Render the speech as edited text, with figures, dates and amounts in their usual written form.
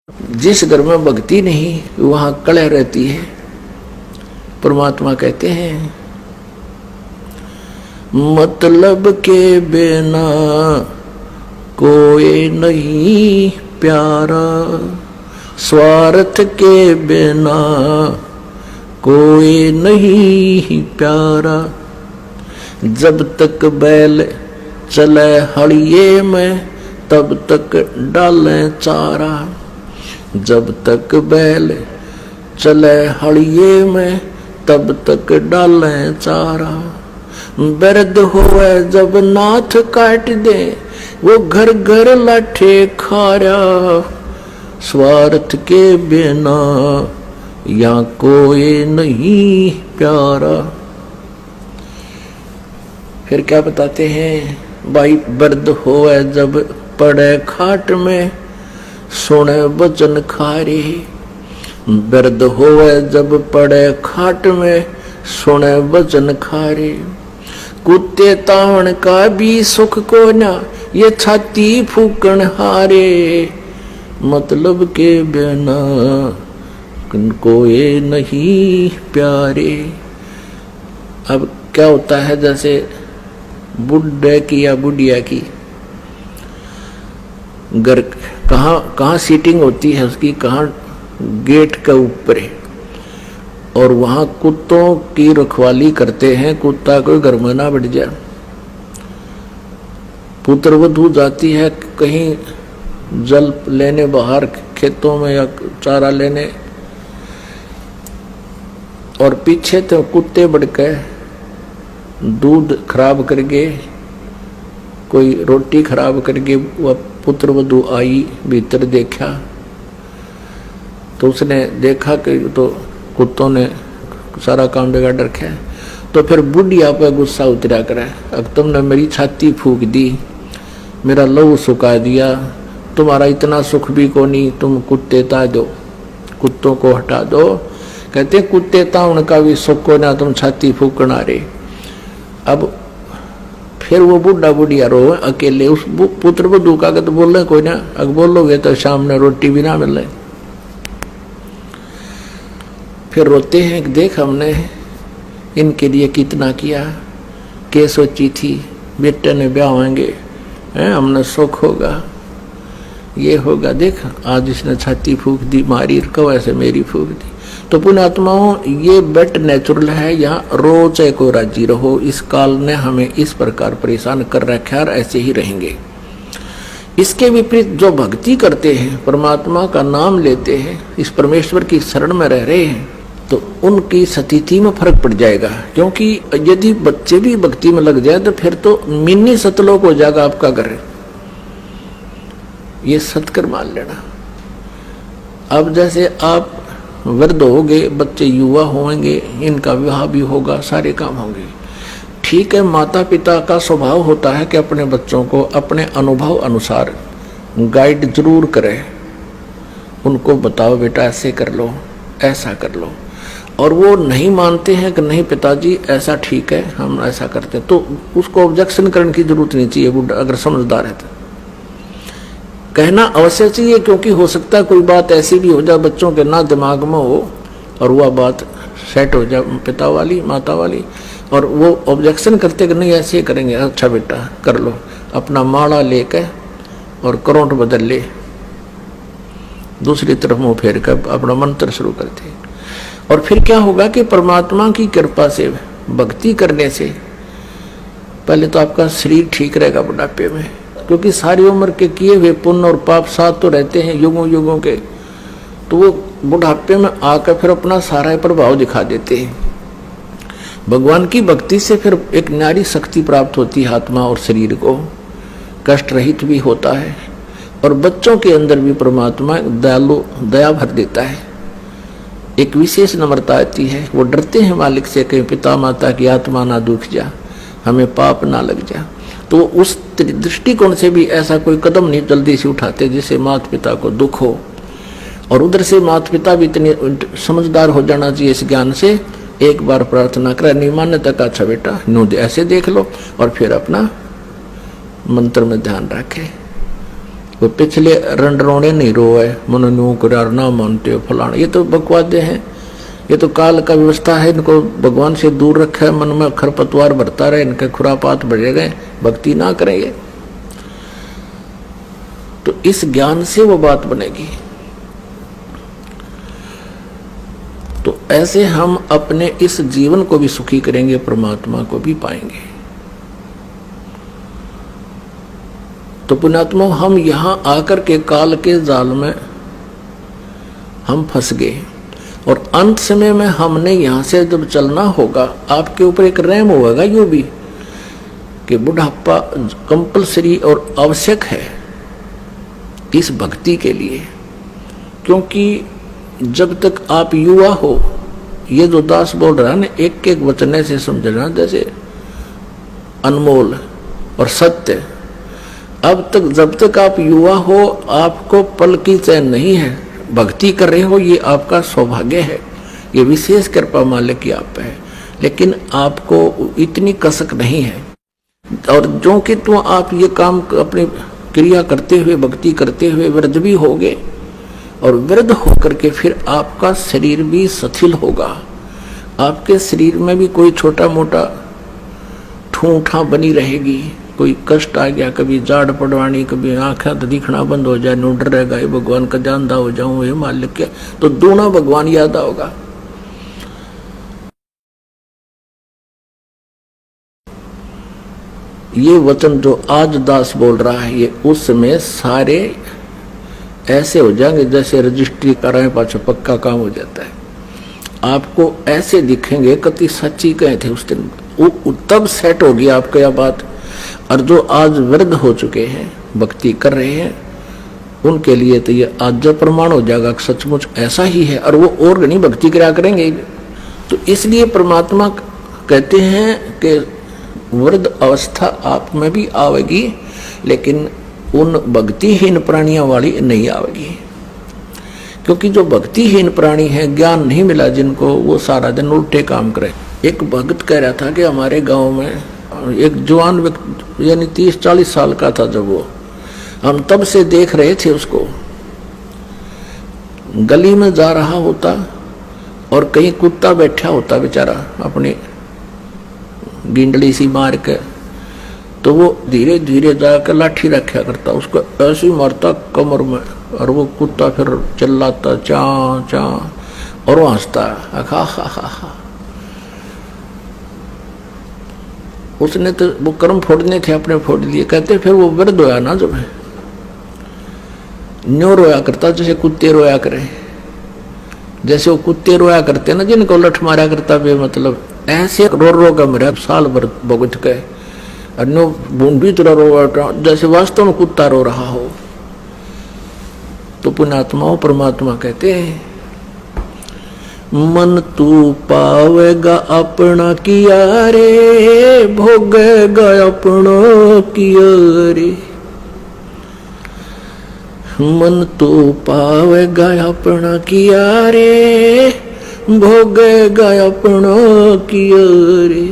जिस घर में भक्ति नहीं वहां कलह रहती है। परमात्मा कहते हैं मतलब के बिना कोई नहीं प्यारा, स्वार्थ के बिना कोई नहीं प्यारा। जब तक बैल चले हड़िए में तब तक डाले चारा। जब तक बैल चले हड़िए में तब तक डाले चारा। बिरध होवे जब नाथ काट दे वो घर घर लाठे खारा। स्वार्थ के बिना या कोई नहीं प्यारा। फिर क्या बताते हैं भाई, बिरध होवे जब पड़े खाट में सुने वचन खारे। बिरध होवे जब पड़े खाट में सुने वचन खारे। कुत्ते तावण का भी सुख को ना ये छाती फूकण हारे। मतलब के बिना कोई नहीं प्यारे। अब क्या होता है, जैसे बुढ़े की या बुढ़िया की घर कहाँ सीटिंग होती है उसकी, कहाँ गेट के ऊपर है, और वहां कुत्तों की रखवाली करते हैं। कुत्ता कोई घर में ना बढ़ जाए। पुत्र वधू जाती है कहीं जल लेने बाहर खेतों में या चारा लेने, और पीछे तो कुत्ते बढ़ के दूध खराब करके, कोई रोटी खराब करके वह पुत्र वधू आई, भीतर देखा तो उसने देखा कि तो कुत्तों ने सारा काम बिगाड़ रखा है। तो फिर बुढ़िया पे गुस्सा उतरा करे, अब तुमने मेरी छाती फूक दी, मेरा लहू सुखा दिया, तुम्हारा इतना सुख भी को नहीं, तुम कुत्ते ता दो, कुत्तों को हटा दो। कहते कुत्ते ता उनका भी सुख को ना, तुम छाती फूकना रे। अब फिर वो बुढ़ा बुढ़िया रो अकेले, उस पुत्र वधू का तो बोल रहे कोई ना, अगर बोलोगे तो शाम में रोटी भी ना मिले। फिर रोते हैं कि देख हमने इनके लिए कितना किया, के सोची थी बेटे ने ब्याह होंगे, हमने सुख होगा, ये होगा, देख आज इसने छाती फूक दी, मारी कब ऐसे मेरी फूक दी। तो पुण्यात्माओं, ये बेट नेचुरल है, यहाँ रो चाहे को राजी रहो। इस काल ने हमें इस प्रकार परेशान कर रखा है और ऐसे ही रहेंगे। इसके विपरीत जो भक्ति करते हैं, परमात्मा का नाम लेते हैं, इस परमेश्वर की शरण में रह रहे हैं, तो उनकी स्थिति में फर्क पड़ जाएगा। क्योंकि यदि बच्चे भी भक्ति में लग जाए तो फिर तो मिनी सतलोक हो जाएगा आपका घर, ये सत्कर मान लेना। अब जैसे आप वृद्ध होंगे, बच्चे युवा होंगे, इनका विवाह भी होगा, सारे काम होंगे, ठीक है। माता पिता का स्वभाव होता है कि अपने बच्चों को अपने अनुभव अनुसार गाइड जरूर करें, उनको बताओ बेटा ऐसे कर लो, ऐसा कर लो, और वो नहीं मानते हैं कि नहीं पिताजी ऐसा ठीक है, हम ऐसा करते हैं, तो उसको ऑब्जेक्शन करने की जरूरत नहीं चाहिए। बुढ़ा अगर समझदार है तो कहना अवश्य चाहिए, क्योंकि हो सकता है कोई बात ऐसी भी हो जाए बच्चों के ना दिमाग में हो और वह बात सेट हो जाए पिता वाली माता वाली, और वो ऑब्जेक्शन करते कि नहीं ऐसे ही करेंगे, अच्छा बेटा कर लो, अपना माड़ा लेकर और करंट बदल ले, दूसरी तरफ मुंह फेर कर अपना मंत्र शुरू करते। और फिर क्या होगा कि परमात्मा की कृपा से भक्ति करने से पहले तो आपका शरीर ठीक रहेगा बुढ़ापे में, क्योंकि सारी उम्र के किए हुए पुण्य और पाप साथ तो रहते हैं युगों युगों के, तो वो बुढ़ापे में आकर फिर अपना सारा प्रभाव दिखा देते हैं। भगवान की भक्ति से फिर एक न्यारी शक्ति प्राप्त होती है, आत्मा और शरीर को कष्ट रहित भी होता है, और बच्चों के अंदर भी परमात्मा दयालु दया भर देता है, एक विशेष नम्रता आती है। वो डरते हैं मालिक से, कहीं पिता माता की आत्मा ना दुख जा, हमें पाप ना लग जा। तो उस दृष्टिकोण से भी ऐसा कोई कदम नहीं जल्दी से उठाते जिससे माता पिता को दुख हो, और उधर से माता पिता भी इतने समझदार हो जाना चाहिए इस ज्ञान से, एक बार प्रार्थना करें, नहीं मानने तक अच्छा बेटा नो ऐसे देख लो, और फिर अपना मंत्र में ध्यान रखे। वो पिछले रंडरोने नहीं रोए, मन न्यू करार ना मानते हो फलाना, ये तो बकवादे हैं, ये तो काल का व्यवस्था है। इनको भगवान से दूर रखा है, मन में खरपतवार भरता रहे, इनके खुरापात बढ़े गए, भक्ति ना करेंगे तो इस ज्ञान से वो बात बनेगी। तो ऐसे हम अपने इस जीवन को भी सुखी करेंगे, परमात्मा को भी पाएंगे। तो पुण्यात्मा, हम यहां आकर के काल के जाल में हम फंस गए और अंत समय में हमने यहां से जब चलना होगा, आपके ऊपर एक रहम होगा यूं भी कि बुढ़ापा कंपलसरी और आवश्यक है इस भक्ति के लिए, क्योंकि जब तक आप युवा हो, ये जो दास बोल रहा है ना, एक एक वचन से समझना जैसे अनमोल और सत्य। अब तक जब तक आप युवा हो, आपको पल की चैन नहीं है, भक्ति कर रहे हो, ये आपका सौभाग्य है, ये विशेष कृपा मालिक की आप है। लेकिन आपको इतनी कसक नहीं है, और जो कि तो आप ये काम अपनी क्रिया करते हुए, भक्ति करते हुए वृद्ध भी होगे, और वृद्ध होकर के फिर आपका शरीर भी शिथिल होगा, आपके शरीर में भी कोई छोटा मोटा ठूठा बनी रहेगी, कोई कष्ट आ गया, कभी जाड़ पड़वानी, कभी आंखें दिखना बंद हो जाए, नोडर रहेगा, ये भगवान का जानदा हो जाऊं, ये मालिक के, तो दूना भगवान याद आओगा। ये वचन जो आज दास बोल रहा है, ये उस समय सारे ऐसे हो जाएंगे जैसे रजिस्ट्री कराए पाछा पक्का काम हो जाता है। आपको ऐसे दिखेंगे, कति सच्ची कहे थे उस दिन, वो तब सेट होगी आपको यह बात। और जो आज वृद्ध हो चुके हैं, भक्ति कर रहे हैं, उनके लिए तो ये आज जब प्रमाण हो जाएगा सचमुच ऐसा ही है, और वो और नहीं भक्ति करा करेंगे। तो इसलिए परमात्मा कहते हैं कि वृद्ध अवस्था आप में भी आवेगी, लेकिन उन भक्तिहीन प्राणियों वाली नहीं आवेगी, क्योंकि जो भक्तिहीन प्राणी है, ज्ञान नहीं मिला जिनको, वो सारा दिन उल्टे काम करे। एक भक्त कह रहा था कि हमारे गांव में एक जवान व्यक्ति, यानी 30-40 साल का था जब वो, हम तब से देख रहे थे उसको, गली में जा रहा होता और कहीं कुत्ता बैठा होता बेचारा अपनी गिंडली सी मार के, तो वो धीरे धीरे जाकर लाठी रखा करता, उसको ऐसे ही मारता कमर में, और वो कुत्ता फिर चिल्लाता चा चा और वो हंसता हा हा हा हा। उसने तो वो कर्म फोड़ने थे, अपने फोड़ लिए। कहते फिर वो वृद्ध होया ना, जब न्यो रोया करता जैसे कुत्ते रोया करे, जैसे वो कुत्ते रोया करते ना जिनको लठ मारा करता बे, मतलब ऐसे रो रो का मेरा साल भर भुगत के, और नो बूंदी तरह रो जैसे वास्तव में कुत्ता रो रहा हो। तो पुण्यात्माओं, परमात्मा कहते हैं, मन तू पावेगा अपना किया रे, भोगेगा अपना किया रे। मन तू पावेगा अपना किया रे, भोगेगा अपना किया रे।